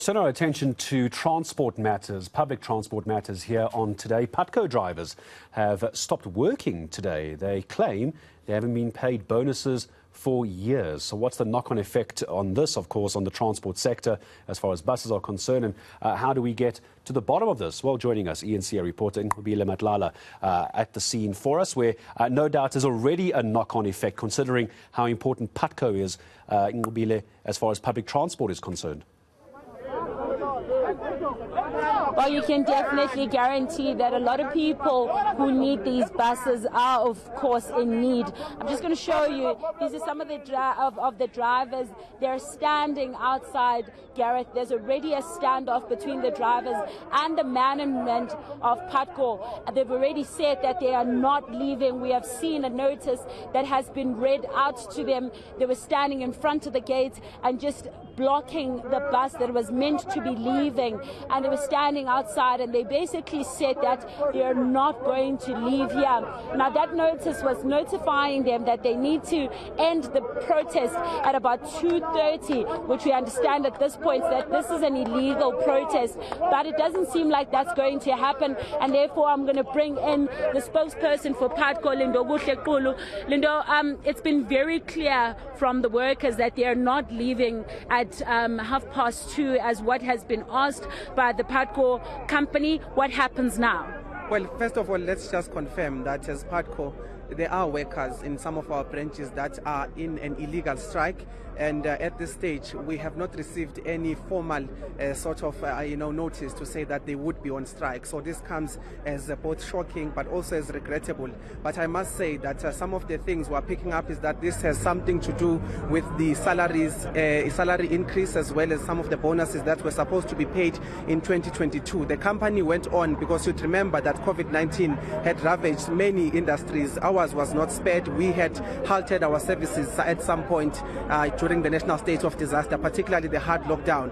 Turn our attention to transport matters, public transport matters here on Today. Putco drivers have stopped working today. They claim they haven't been paid bonuses for years. So what's the knock-on effect on this, of course, on the transport sector as far as buses are concerned? And how do we get to the bottom of this? Well, joining us, eNCA reporter Nqobile Madlala at the scene for us, where no doubt there's already a knock-on effect considering how important Putco is, Nqobile, as far as public transport is concerned. Well, you can definitely guarantee that a lot of people who need these buses are, of course, in need. I'm just going to show you. These are some of the drivers. They're standing outside, Gareth. There's already a standoff between the drivers and the management of Putco. They've already said that they are not leaving. We have seen a notice that has been read out to them. They were standing in front of the gate and just blocking the bus that was meant to be leaving, and they were standing outside, and they basically said that they are not going to leave here. Now, that notice was notifying them that they need to end the protest at about 2:30, which we understand at this point that this is an illegal protest, but it doesn't seem like that's going to happen, and therefore I'm going to bring in the spokesperson for Putco, Nqobile. Lindo, it's been very clear from the workers that they are not leaving at 2:30 as what has been asked by the Putco company. What happens now? Well, first of all, let's just confirm that as Putco, there are workers in some of our branches that are in an illegal strike, and at this stage we have not received any formal notice to say that they would be on strike. So this comes as both shocking but also as regrettable. But I must say that some of the things we're picking up is that this has something to do with the salary increase, as well as some of the bonuses that were supposed to be paid in 2022. The company went on, because you'd remember that COVID-19 had ravaged many industries. Ours was not spared. We had halted our services at some point during the national state of disaster, particularly the hard lockdown.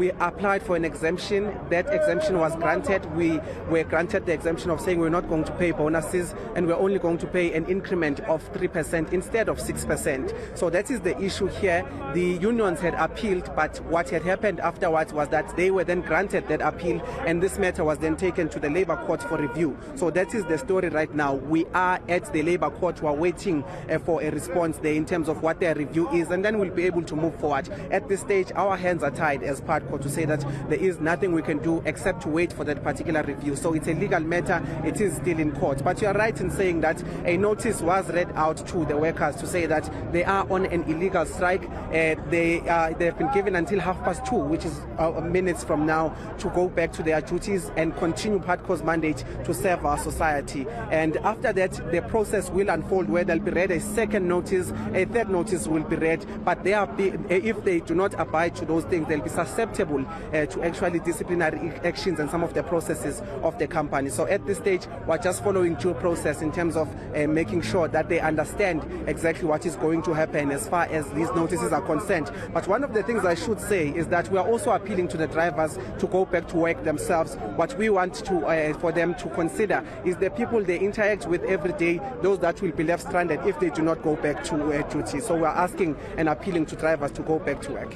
We applied for an exemption. That exemption was granted. We were granted the exemption of saying we're not going to pay bonuses, and we're only going to pay an increment of 3% instead of 6%. So that is the issue here. The unions had appealed, but what had happened afterwards was that they were then granted that appeal, and this matter was then taken to the Labour Court for review. So that is the story right now. We are at the Labour Court. We're waiting for a response there in terms of what their review is, and then we'll be able to move forward. At this stage, our hands are tied as Putco to say that there is nothing we can do except to wait for that particular review. So it's a legal matter. It is still in court. But you are right in saying that a notice was read out to the workers to say that they are on an illegal strike. They have been given until 2:30, which is minutes from now, to go back to their duties and continue Putco's mandate to serve our society. And after that, the process will unfold, where they'll be read a second notice, a third notice will be read, but if they do not abide to those things, they'll be susceptible to actually disciplinary actions and some of the processes of the company. So at this stage, we're just following due process in terms of making sure that they understand exactly what is going to happen as far as these notices are concerned. But one of the things I should say is that we are also appealing to the drivers to go back to work themselves. What we want to for them to consider is the people they interact with every day, those that will be left stranded if they do not go back to duty. So we're asking and appealing to drivers to go back to work.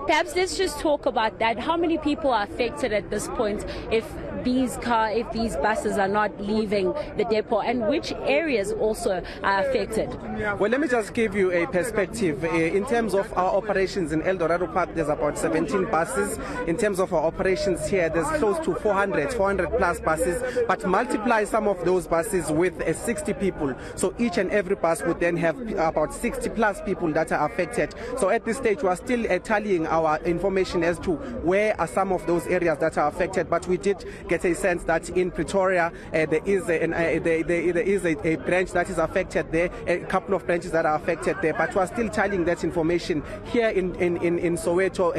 Perhaps let's just talk about that. How many people are affected at this point if these buses are not leaving the depot, and which areas also are affected? Well, let me just give you a perspective. In terms of our operations in El Dorado Park, there's about 17 buses. In terms of our operations here, there's close to 400 plus buses, but multiply some of those buses with 60 people. So each and every bus would then have about 60 plus people that are affected. So at this stage, we are still tallying our information as to where are some of those areas that are affected, but we did get a sense that in Pretoria there is a branch that is affected there, a couple of branches that are affected there, but we are still tallying that information. Here in Soweto,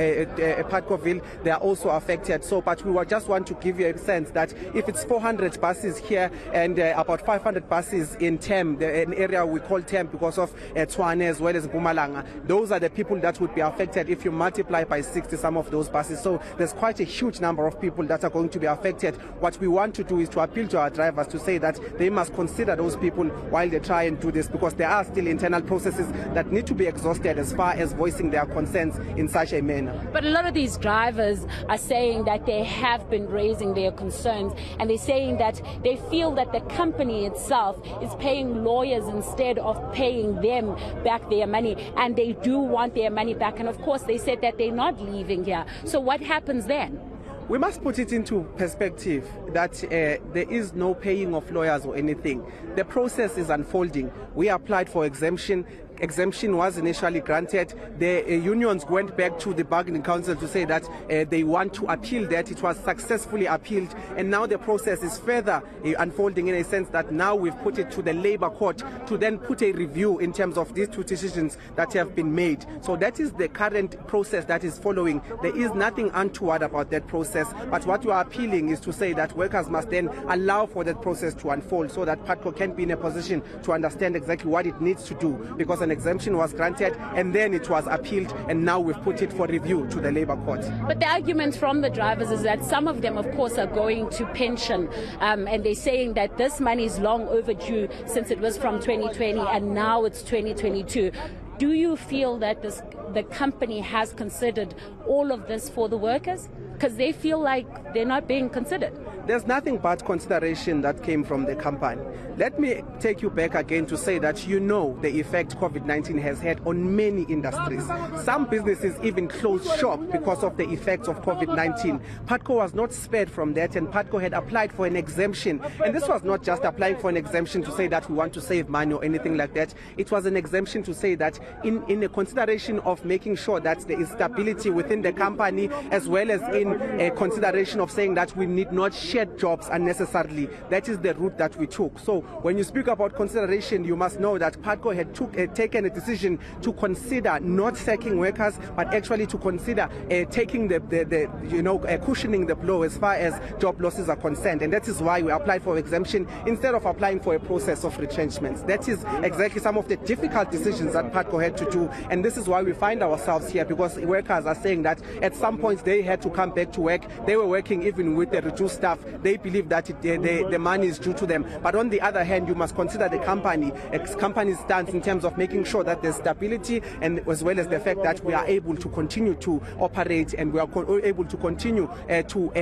Putcoville, they are also affected. So, but we just want to give you a sense that if it's 400 buses here and about 500 buses in Tem, an area we call Tem because of Tshwane as well as Mpumalanga, those are the people that would be affected if you multiply by 60 some of those buses. So there's quite a huge number of people that are going to be affected affected. What we want to do is to appeal to our drivers to say that they must consider those people while they try and do this, because there are still internal processes that need to be exhausted as far as voicing their concerns in such a manner. But a lot of these drivers are saying that they have been raising their concerns, and they're saying that they feel that the company itself is paying lawyers instead of paying them back their money, and they do want their money back. And of course they said that they're not leaving here. So what happens then? We must put it into perspective that there is no paying of lawyers or anything. The process is unfolding. We applied for exemption. Exemption was initially granted. The unions went back to the bargaining council to say that they want to appeal that. It was successfully appealed, and now the process is further unfolding in a sense that now we've put it to the Labour Court to then put a review in terms of these two decisions that have been made. So that is the current process that is following. There is nothing untoward about that process, but what we are appealing is to say that workers must then allow for that process to unfold so that Putco can be in a position to understand exactly what it needs to do, because an exemption was granted and then it was appealed, and now we've put it for review to the Labour Court. But the argument from the drivers is that some of them, of course, are going to pension, and they're saying that this money is long overdue since it was from 2020 and now it's 2022. Do you feel that the company has considered all of this for the workers? Because they feel like they're not being considered. There's nothing but consideration that came from the company. Let me take you back again to say that you know the effect COVID-19 has had on many industries. Some businesses even closed shop because of the effects of COVID-19. Putco was not spared from that, and Putco had applied for an exemption. And this was not just applying for an exemption to say that we want to save money or anything like that. It was an exemption to say that in a consideration of making sure that there is stability within the company, as well as in a consideration of saying that we need not shed jobs unnecessarily. That is the route that we took. So when you speak about consideration, you must know that Putco had taken a decision to consider not sacking workers, but actually to consider taking cushioning the blow as far as job losses are concerned. And that is why we applied for exemption instead of applying for a process of retrenchments. That is exactly some of the difficult decisions that Putco had to do. And this is why we find ourselves here, because workers are saying that at some point they had to come back to work. They were working even with the reduced staff. They believe that the money is due to them. But on the other hand, you must consider the company's stance in terms of making sure that there's stability, and as well as the fact that we are able to continue to operate, and we are able to continue to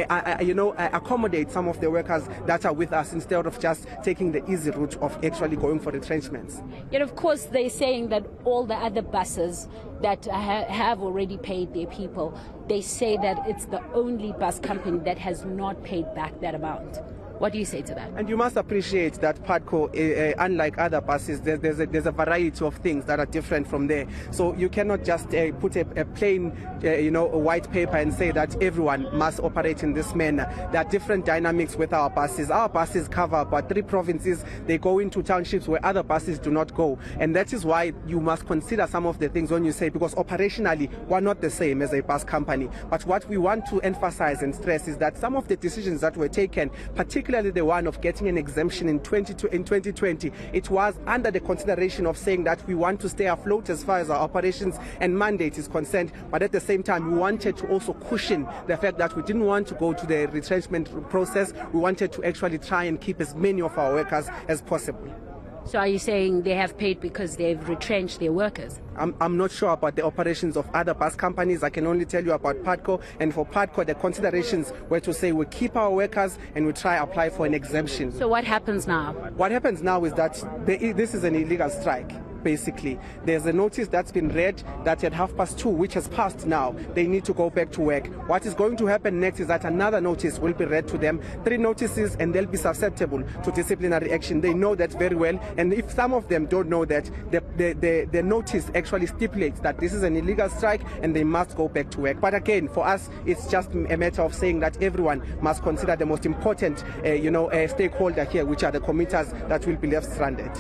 accommodate some of the workers that are with us, instead of just taking the easy route of actually going for retrenchments. Yet of course they're saying that all the other buses that have already paid their people, they say that it's the only bus company that has not paid back that amount. What do you say to that? And you must appreciate that Putco, unlike other buses, there's a variety of things that are different from there. So you cannot just put a plain, a white paper and say that everyone must operate in this manner. There are different dynamics with our buses. Our buses cover about 3 provinces. They go into townships where other buses do not go. And that is why you must consider some of the things when you say, because operationally, we're not the same as a bus company. But what we want to emphasize and stress is that some of the decisions that were taken, particularly the one of getting an exemption in 2020, it was under the consideration of saying that we want to stay afloat as far as our operations and mandate is concerned, but at the same time we wanted to also cushion the fact that we didn't want to go to the retrenchment process. We wanted to actually try and keep as many of our workers as possible. So are you saying they have paid because they've retrenched their workers? I'm not sure about the operations of other bus companies. I can only tell you about Putco. And for Putco, the considerations were to say we keep our workers and we try apply for an exemption. So what happens now? What happens now is that this is an illegal strike. Basically, there's a notice that's been read that at 2:30, which has passed now, they need to go back to work. What is going to happen next is that another notice will be read to them, 3 notices, and they'll be susceptible to disciplinary action. They know that very well, and if some of them don't know that, the notice actually stipulates that this is an illegal strike and they must go back to work. But again, for us, it's just a matter of saying that everyone must consider the most important stakeholder here, which are the commuters that will be left stranded.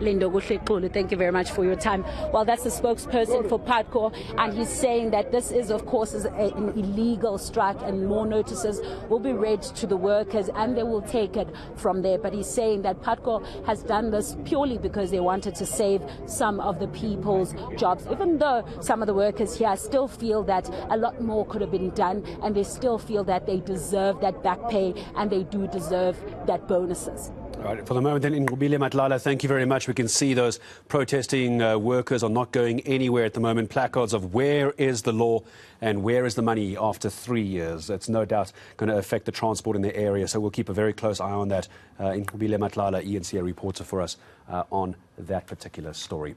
Thank you very much for your time. Well, that's the spokesperson for Putco, and he's saying that this is, of course, an illegal strike, and more notices will be read to the workers and they will take it from there. But he's saying that Putco has done this purely because they wanted to save some of the people's jobs, even though some of the workers here still feel that a lot more could have been done, and they still feel that they deserve that back pay and they do deserve that bonuses. All right, for the moment then, Nqobile Madlala, thank you very much. We can see those protesting workers are not going anywhere at the moment. Placards of where is the law and where is the money after 3 years. It's no doubt going to affect the transport in the area, so we'll keep a very close eye on that. Nqobile Madlala, eNCA reporter for us on that particular story.